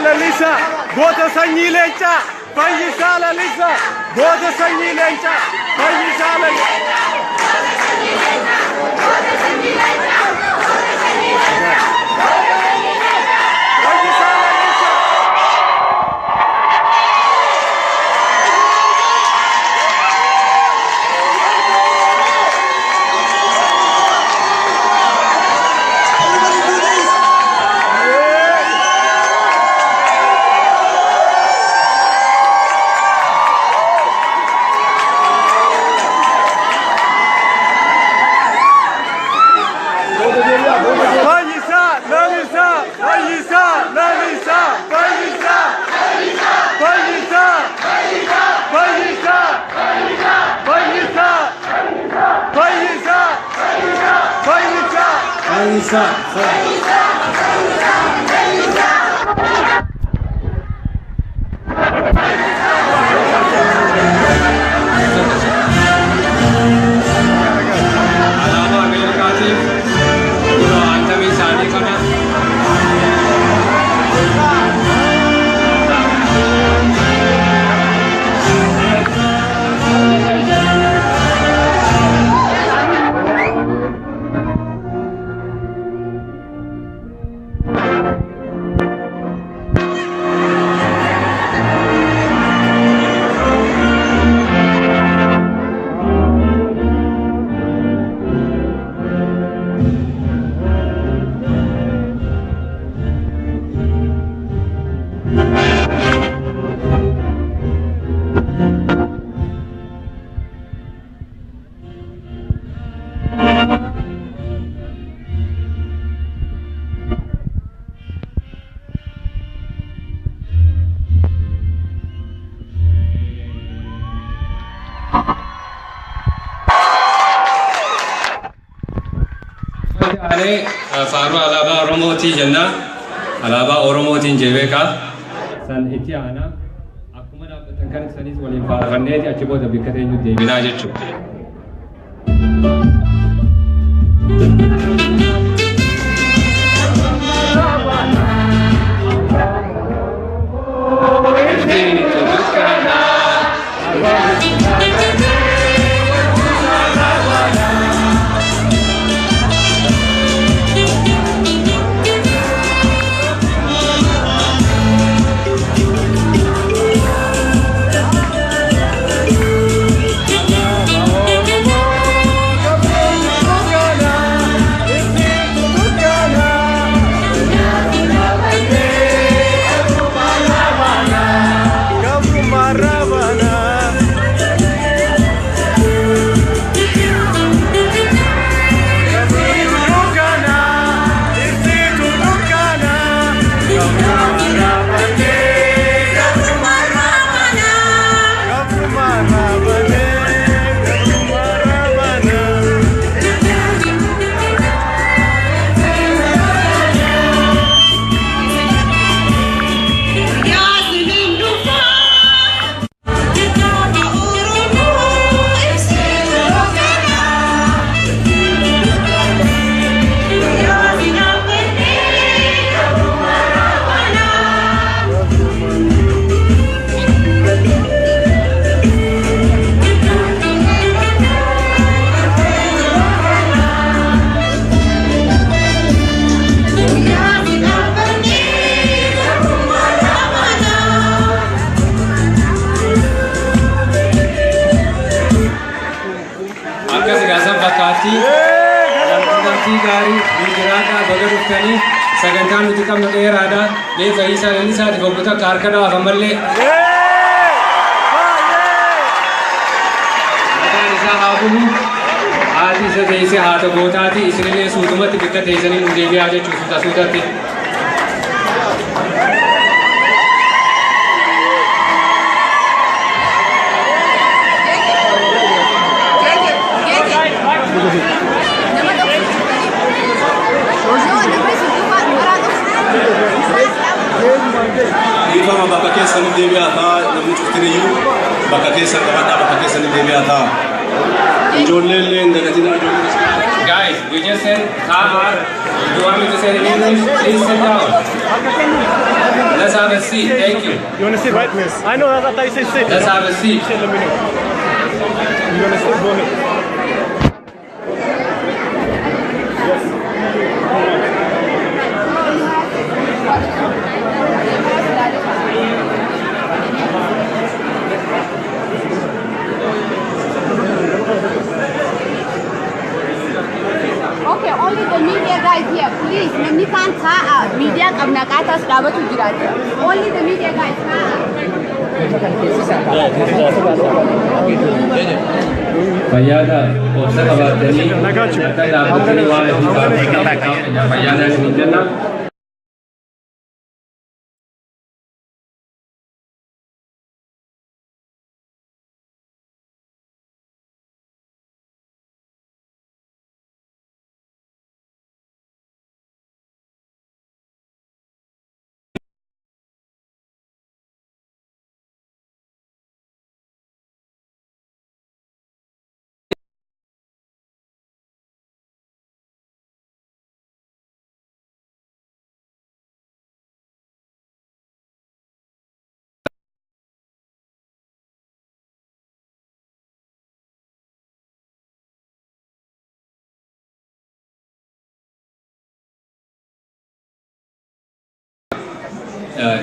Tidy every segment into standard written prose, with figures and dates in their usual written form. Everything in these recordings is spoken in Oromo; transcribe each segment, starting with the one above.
Lalisa, Goota Sanyii Leencaa, Fayyisaa Lalisa, Goota Sanyii Leencaa, Fayyisaa Lalisa. Faru alaba Oromoti jenna alaba Oromoti jebeka san itti ana akkuma dhaabbatan kan sanis waliin faarfanneeti achi booda bikka teenyu deebinaa jechuudha. Sagantaan nuti qabnu dheeraadha. Lee Fayyisaa Lalisaati bobbota kaarkadhaa afammallee. Maqaan isaa haa bulu. Haati isa teessee haata gootaati. Isinillee suutumatti bikka teessanii nu deebi'aa jechuudha suutatti. bakka keessan deebi'aa ta'a namni cuftiniyyuu bakka keessan qabadhaa bakka keessan deebi'aa ta'a. Ijoollee illee hin dagatina ijoollee. Guys, we just said, you want me to say it in English? Please sit down. Let's have a seat. Thank you. You want to sit, right? Yes. I know, I thought you said sit. Let's have a seat. Sit, let me know. You want to sit? Go ahead. Okay, only the media guys here, please. Namni kan media अपना का था दावत उजरा थे. Only the media guys. Fayyada, obsa kabatani. I got you. Fayyada sinjana.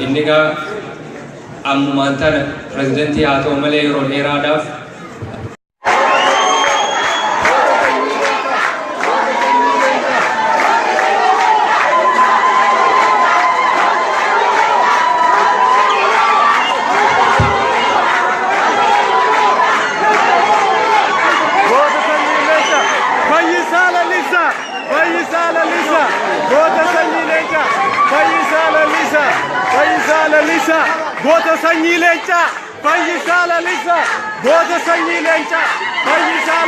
Inni egaa ammumaan tana pirezidantii haa ta'u malee yeroo dheeraadhaaf Goota sanyii leencaa Fayyisaa Lalisaa goota sanyii leencaa Fayyisaa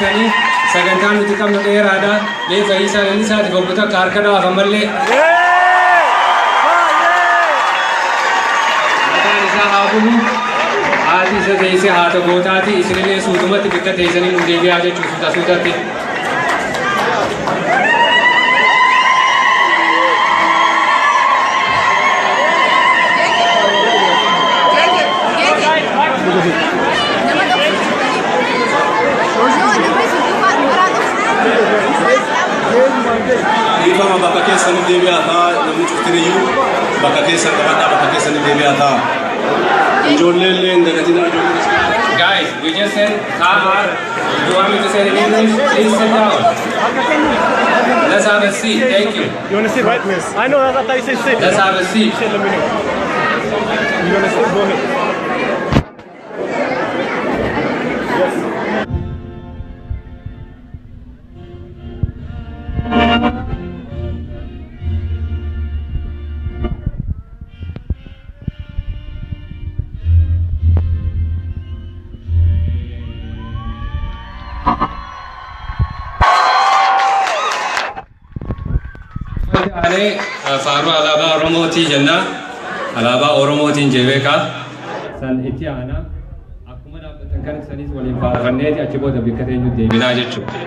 argattanii sagantaan nuti qabnu dheeraadha. Mee Fayyisaa Lalisaatiif obbo Takka harka dhawaaf ammallee mataan isaa haa bulu. Haati isa teessee haata gootaati. Isinillee suutumatti bakka teessanii nu deebi'aa jechuun suutatti. Ifama bakka keessan deebi'aa ta'a namni cuftiniyyuu bakka keessan qabadhaa bakka keessan deebi'aa ta'a. Ijoolleen dagatina Guys, we just said Tahar. You want me to say it in English? Please sit down. Let's have a seat. Thank you. You want to sit, right? Yes. I know that I say sit. Let's have a seat. Sit, let me know. You want to sit? Go ahead. Yes. Faru alaba Oromoti jenna alaba Oromotiin jebeeka san itti aana akkuma dhaabbatan kan sanis waliin faarfanneeti achi booda bakka teenyu deebinaa jechuudha.